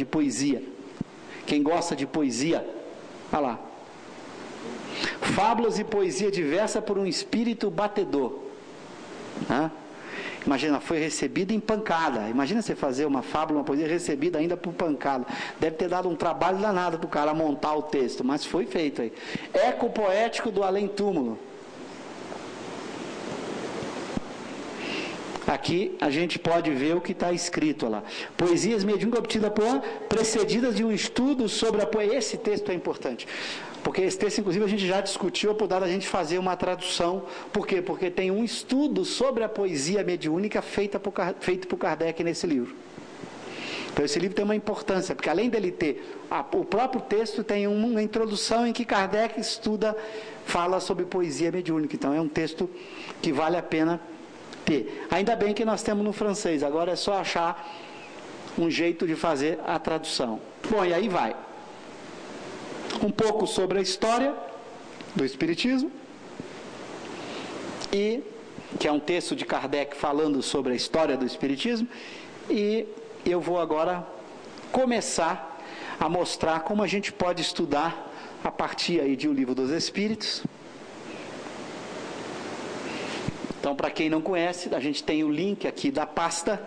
de poesia. Quem gosta de poesia, olha lá. Fábulas e poesia diversa por um espírito batedor. Imagina, foi recebida em pancada. Imagina você fazer uma fábula, uma poesia recebida ainda por pancada. Deve ter dado um trabalho danado para o cara montar o texto, mas foi feito aí. Eco poético do além-túmulo. Aqui a gente pode ver o que está escrito lá. Poesias mediúnicas obtidas por precedidas de um estudo sobre a poesia. Esse texto é importante. Porque esse texto, inclusive, a gente já discutiu, por dar a gente fazer uma tradução. Por quê? Porque tem um estudo sobre a poesia mediúnica feito por Kardec nesse livro. Então esse livro tem uma importância, porque além dele ter o próprio texto, tem uma introdução em que Kardec fala sobre poesia mediúnica. Então é um texto que vale a pena ter. Ainda bem que nós temos no francês, agora é só achar um jeito de fazer a tradução. Bom, e aí vai. Um pouco sobre a história do Espiritismo, que é um texto de Kardec falando sobre a história do Espiritismo, e eu vou agora começar a mostrar como a gente pode estudar a partir aí de O Livro dos Espíritos. Então, para quem não conhece, a gente tem o link aqui da pasta,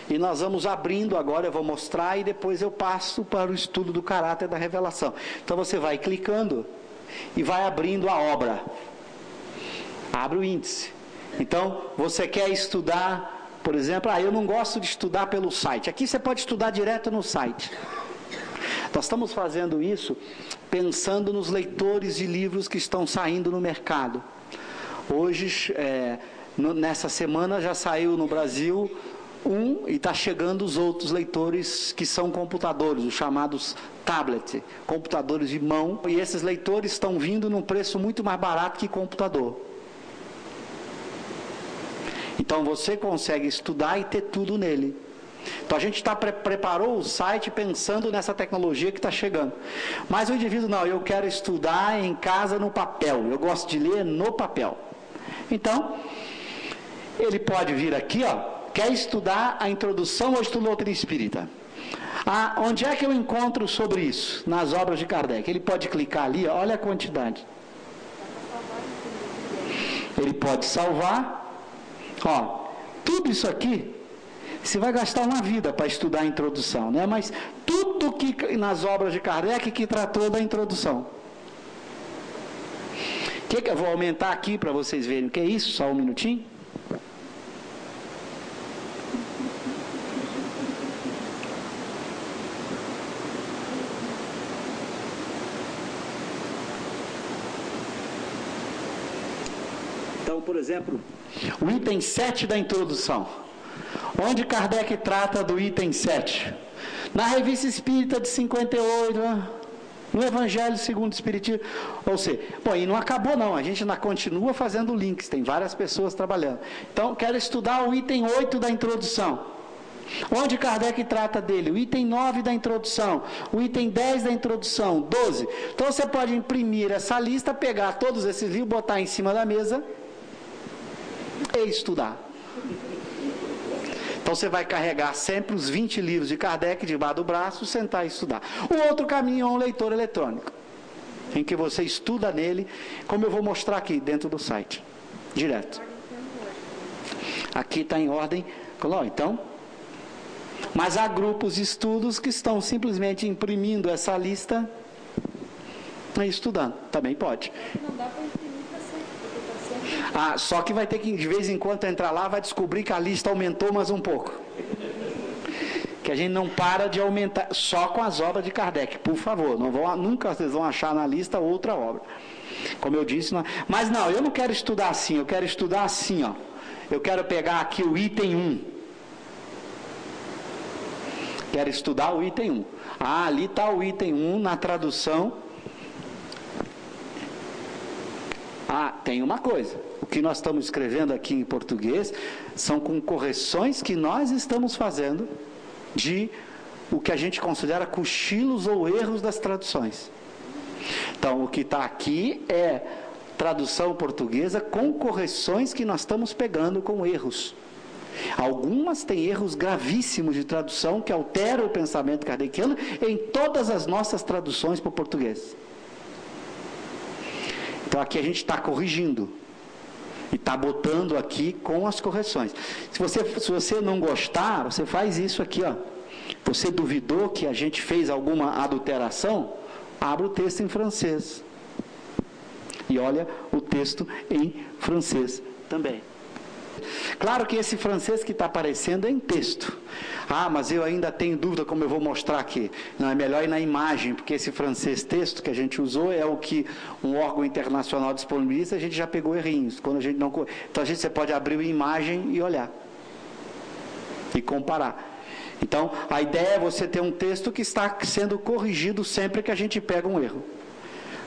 e nós vamos abrindo agora, eu vou mostrar, e depois eu passo para o estudo do caráter da revelação. Então você vai clicando e vai abrindo a obra. Abre o índice. Então, você quer estudar, por exemplo, eu não gosto de estudar pelo site. Aqui você pode estudar direto no site. Nós estamos fazendo isso pensando nos leitores de livros que estão saindo no mercado. Hoje, nessa semana, já saiu no Brasil e está chegando os outros leitores que são computadores, os chamados tablet, computadores de mão. E esses leitores estão vindo num preço muito mais barato que computador. Então você consegue estudar e ter tudo nele. Então a gente preparou o site pensando nessa tecnologia que está chegando. Mas o indivíduo, não, eu quero estudar em casa no papel, eu gosto de ler no papel. Então, ele pode vir aqui, quer estudar a introdução ao estudo da doutrina espírita. Onde é que eu encontro sobre isso? Nas obras de Kardec. Ele pode clicar ali, olha a quantidade. Ele pode salvar. Tudo isso aqui, você vai gastar uma vida para estudar a introdução, né? Mas tudo que nas obras de Kardec que tratou da introdução. Que eu vou aumentar aqui para vocês verem o que é isso, só um minutinho. Então, por exemplo, o item 7 da introdução. Onde Kardec trata do item 7? Na Revista Espírita de 58, no Evangelho segundo o Espiritismo. Ou seja, e não acabou não, a gente ainda continua fazendo links, tem várias pessoas trabalhando. Então, quero estudar o item 8 da introdução. Onde Kardec trata dele? O item 9 da introdução, o item 10 da introdução, 12. Então, você pode imprimir essa lista, pegar todos esses livros, botar em cima da mesa e estudar. Então você vai carregar sempre os 20 livros de Kardec debaixo do braço, sentar e estudar. O outro caminho é um leitor eletrônico, em que você estuda nele, como eu vou mostrar aqui dentro do site, direto. Aqui está em ordem, então, mas há grupos de estudos que estão simplesmente imprimindo essa lista e estudando, também pode. Não dá para imprimir. Só que vai ter que, de vez em quando, entrar lá, vai descobrir que a lista aumentou mais um pouco. Que a gente não para de aumentar, só com as obras de Kardec, por favor. Nunca vocês vão achar na lista outra obra. Como eu disse, mas não, eu não quero estudar assim, eu quero estudar assim, Eu quero pegar aqui o item 1. Quero estudar o item 1. Ali está o item 1 na tradução. Tem uma coisa. O que nós estamos escrevendo aqui em português são com correções que nós estamos fazendo de o que a gente considera cochilos ou erros das traduções. Então, o que está aqui é tradução portuguesa com correções que nós estamos pegando com erros. Algumas têm erros gravíssimos de tradução que alteram o pensamento kardeciano em todas as nossas traduções para o português. Então aqui a gente está corrigindo. E está botando aqui com as correções. Se você não gostar, você faz isso aqui, ó. Você duvidou que a gente fez alguma adulteração? Abre o texto em francês. E olha o texto em francês também. Claro que esse francês que está aparecendo é em texto. Ah, mas eu ainda tenho dúvida como eu vou mostrar aqui. Não, é melhor ir na imagem, porque esse francês texto que a gente usou é o que um órgão internacional disponibiliza, a gente já pegou errinhos. Quando a gente não... Então você pode abrir a imagem e olhar. E comparar. Então, a ideia é você ter um texto que está sendo corrigido sempre que a gente pega um erro.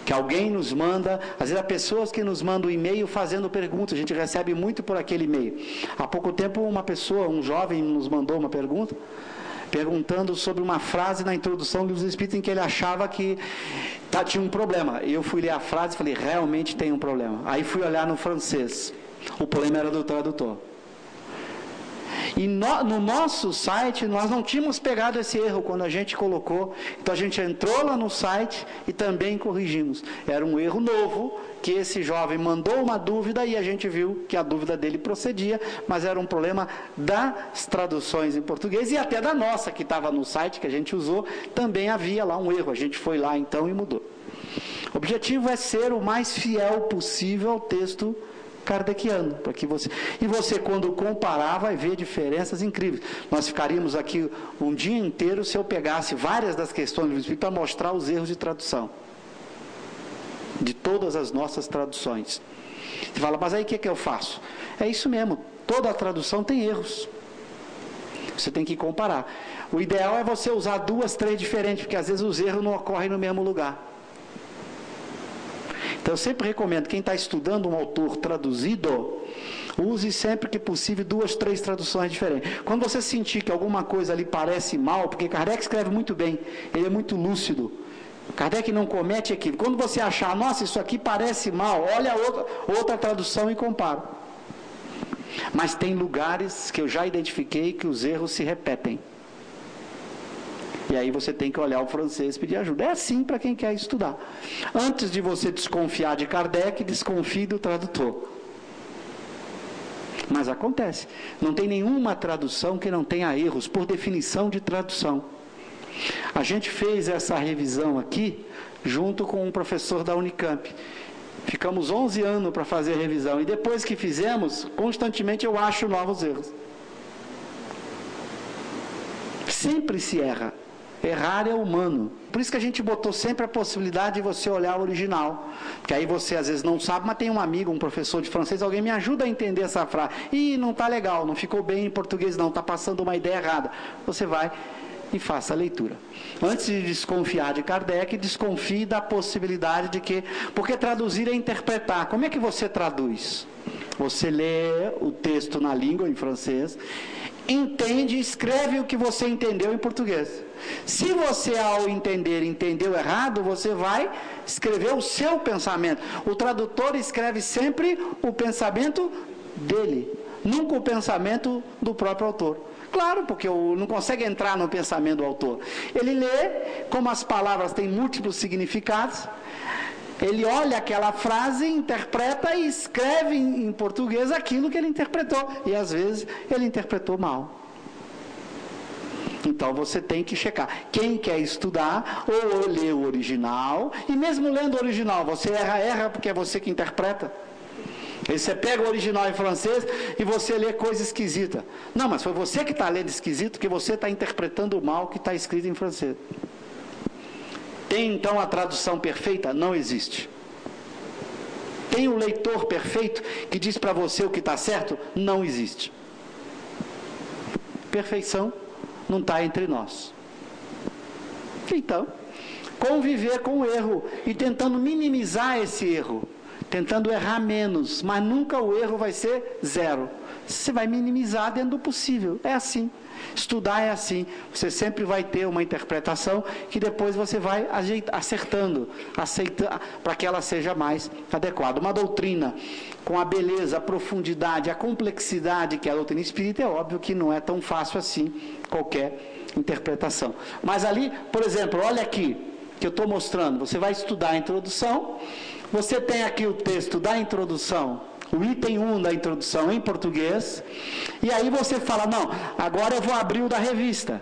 Que alguém nos manda, às vezes há pessoas que nos mandam um e-mail fazendo perguntas, a gente recebe muito por aquele e-mail. Há pouco tempo uma pessoa, um jovem nos mandou uma pergunta, perguntando sobre uma frase na introdução dos Espíritos em que ele achava que tinha um problema. Eu fui ler a frase e falei, realmente tem um problema. Aí fui olhar no francês, o problema era do tradutor. E no nosso site, nós não tínhamos pegado esse erro quando a gente colocou. Então a gente entrou lá no site e também corrigimos. Era um erro novo, que esse jovem mandou uma dúvida e a gente viu que a dúvida dele procedia, mas era um problema das traduções em português e até da nossa, que estava no site que a gente usou, também havia lá um erro. A gente foi lá então e mudou. O objetivo é ser o mais fiel possível ao texto kardeciano, para que você... E você, quando comparar, vai ver diferenças incríveis. Nós ficaríamos aqui um dia inteiro se eu pegasse várias das questões do Espírito para mostrar os erros de tradução. De todas as nossas traduções. Você fala, mas aí o que eu faço? É isso mesmo, toda a tradução tem erros. Você tem que comparar. O ideal é você usar 2, 3 diferentes, porque às vezes os erros não ocorrem no mesmo lugar. Então eu sempre recomendo, quem está estudando um autor traduzido, use sempre que possível 2, 3 traduções diferentes. Quando você sentir que alguma coisa ali parece mal, porque Kardec escreve muito bem, ele é muito lúcido, Kardec não comete aquilo. Quando você achar, nossa, isso aqui parece mal, olha outra tradução e compara. Mas tem lugares que eu já identifiquei que os erros se repetem. E aí você tem que olhar o francês e pedir ajuda. É assim para quem quer estudar. Antes de você desconfiar de Kardec, desconfie do tradutor. Mas acontece. Não tem nenhuma tradução que não tenha erros, por definição de tradução. A gente fez essa revisão aqui, junto com um professor da Unicamp. Ficamos 11 anos para fazer a revisão. E depois que fizemos, constantemente eu acho novos erros. Sempre se erra. Errar é humano. Por isso que a gente botou sempre a possibilidade de você olhar o original. Porque aí você às vezes não sabe, mas tem um amigo, um professor de francês, alguém me ajuda a entender essa frase. Ih, não está legal, não ficou bem em português não, está passando uma ideia errada. Você vai e faça a leitura. Antes de desconfiar de Kardec, desconfie da possibilidade de que... Porque traduzir é interpretar. Como é que você traduz? Você lê o texto na língua, em francês, entende e escreve o que você entendeu em português. Se você, ao entender, entendeu errado, você vai escrever o seu pensamento. O tradutor escreve sempre o pensamento dele, nunca o pensamento do próprio autor. Claro, porque não consegue entrar no pensamento do autor. Ele lê, como as palavras têm múltiplos significados, ele olha aquela frase, interpreta e escreve em português aquilo que ele interpretou. E às vezes ele interpretou mal. Então você tem que checar. Quem quer estudar, ou lê o original, e mesmo lendo o original, você erra porque é você que interpreta. Aí você pega o original em francês e você lê coisa esquisita. Não, mas foi você que está lendo esquisito, porque você está interpretando mal o que está escrito em francês. Tem então a tradução perfeita? Não existe. Tem o leitor perfeito que diz para você o que está certo? Não existe. Perfeição não está entre nós. Então, conviver com o erro e tentando minimizar esse erro, tentando errar menos, mas nunca o erro vai ser 0. Você vai minimizar dentro do possível. É assim. Estudar é assim, você sempre vai ter uma interpretação que depois você vai acertando, para que ela seja mais adequada. Uma doutrina com a beleza, a profundidade, a complexidade que é a doutrina espírita, é óbvio que não é tão fácil assim qualquer interpretação. Mas ali, por exemplo, olha aqui, que eu estou mostrando, você vai estudar a introdução, você tem aqui o texto da introdução, o item 1 da introdução em português, e aí você fala, não, agora eu vou abrir o da revista.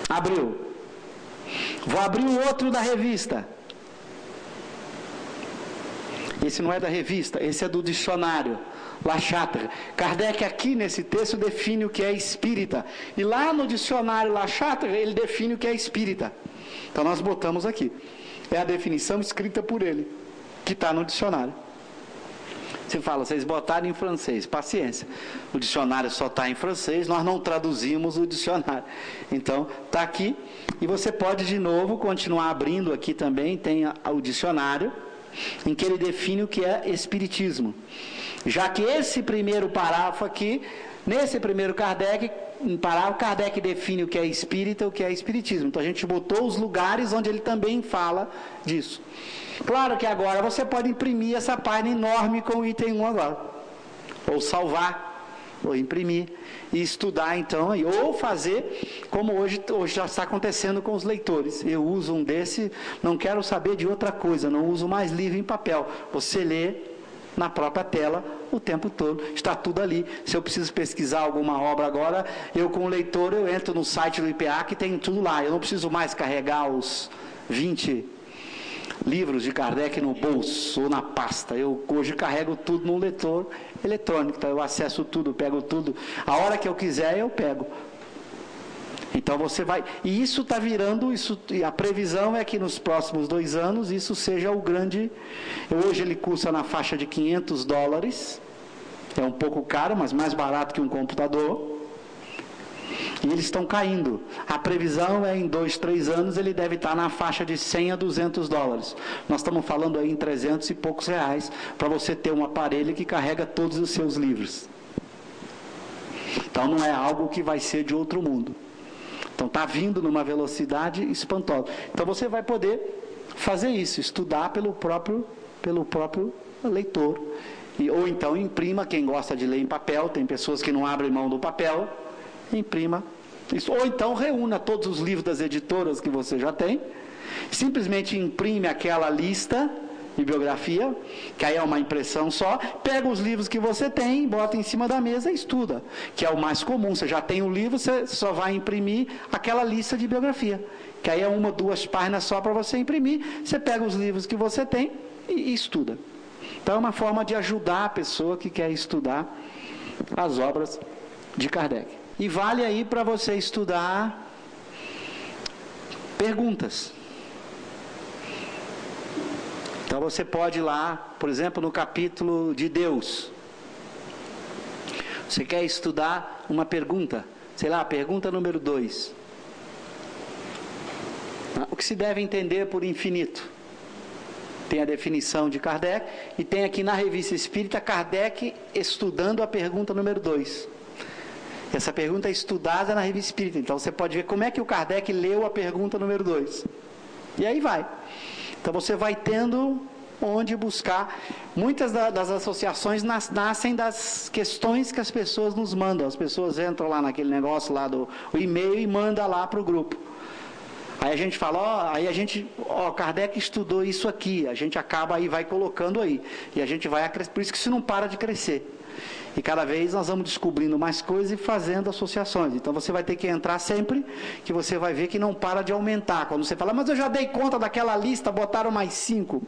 Abriu. Vou abrir o outro da revista. Esse não é da revista, esse é do dicionário, La Chatre. Kardec aqui nesse texto define o que é espírita. E lá no dicionário La Chatre, ele define o que é espírita. Então nós botamos aqui. É a definição escrita por ele, que está no dicionário. Você fala, vocês botaram em francês, paciência. O dicionário só está em francês, nós não traduzimos o dicionário. Então, está aqui. E você pode de novo continuar abrindo aqui também, tem o dicionário, em que ele define o que é espiritismo. Já que esse primeiro parágrafo aqui, nesse primeiro parágrafo, Kardec define o que é espírita e o que é espiritismo. Então a gente botou os lugares onde ele também fala disso. Claro que agora você pode imprimir essa página enorme com o item 1 agora. Ou salvar, ou imprimir, e estudar então, ou fazer como hoje já está acontecendo com os leitores. Eu uso um desse, não quero saber de outra coisa, não uso mais livro em papel. Você lê na própria tela o tempo todo, está tudo ali. Se eu preciso pesquisar alguma obra agora, eu como leitor, eu entro no site do IPA que tem tudo lá. Eu não preciso mais carregar os 20 livros de Kardec no bolso ou na pasta. Eu hoje carrego tudo no leitor eletrônico, então eu acesso tudo, pego tudo. A hora que eu quiser, eu pego. Então você vai... E isso está virando... a previsão é que nos próximos 2 anos isso seja o grande... Hoje ele custa na faixa de $500. É um pouco caro, mas mais barato que um computador. E eles estão caindo. A previsão é em 2, 3 anos ele deve estar na faixa de $100 a $200. Nós estamos falando aí em 300 e poucos reais para você ter um aparelho que carrega todos os seus livros. Então não é algo que vai ser de outro mundo. Então está vindo numa velocidade espantosa. Então você vai poder fazer isso, estudar pelo próprio leitor. Ou então imprima, quem gosta de ler em papel, tem pessoas que não abrem mão do papel, imprima isso. Ou então reúna todos os livros das editoras que você já tem, simplesmente imprime aquela lista de biografia, que aí é uma impressão só, pega os livros que você tem, bota em cima da mesa e estuda, que é o mais comum. Você já tem o livro, você só vai imprimir aquela lista de biografia, que aí é 1 ou 2 páginas só para você imprimir. Você pega os livros que você tem e estuda. Então é uma forma de ajudar a pessoa que quer estudar as obras de Kardec. E vale aí para você estudar perguntas. Então você pode ir lá, por exemplo, no capítulo de Deus. Você quer estudar uma pergunta, sei lá, pergunta número 2. O que se deve entender por infinito? Tem a definição de Kardec, e tem aqui na Revista Espírita, Kardec estudando a pergunta número 2. Essa pergunta é estudada na Revista Espírita, então você pode ver como é que o Kardec leu a pergunta número 2. E aí vai. Então você vai tendo onde buscar. Muitas das associações nascem das questões que as pessoas nos mandam. As pessoas entram lá naquele negócio lá do e-mail e mandam lá para o grupo. Aí a gente fala, Kardec estudou isso aqui. A gente acaba aí, vai colocando aí. E a gente vai, por isso que isso não para de crescer. E cada vez nós vamos descobrindo mais coisas e fazendo associações. Então você vai ter que entrar sempre, que você vai ver que não para de aumentar. Quando você fala, mas eu já dei conta daquela lista, botaram mais 5.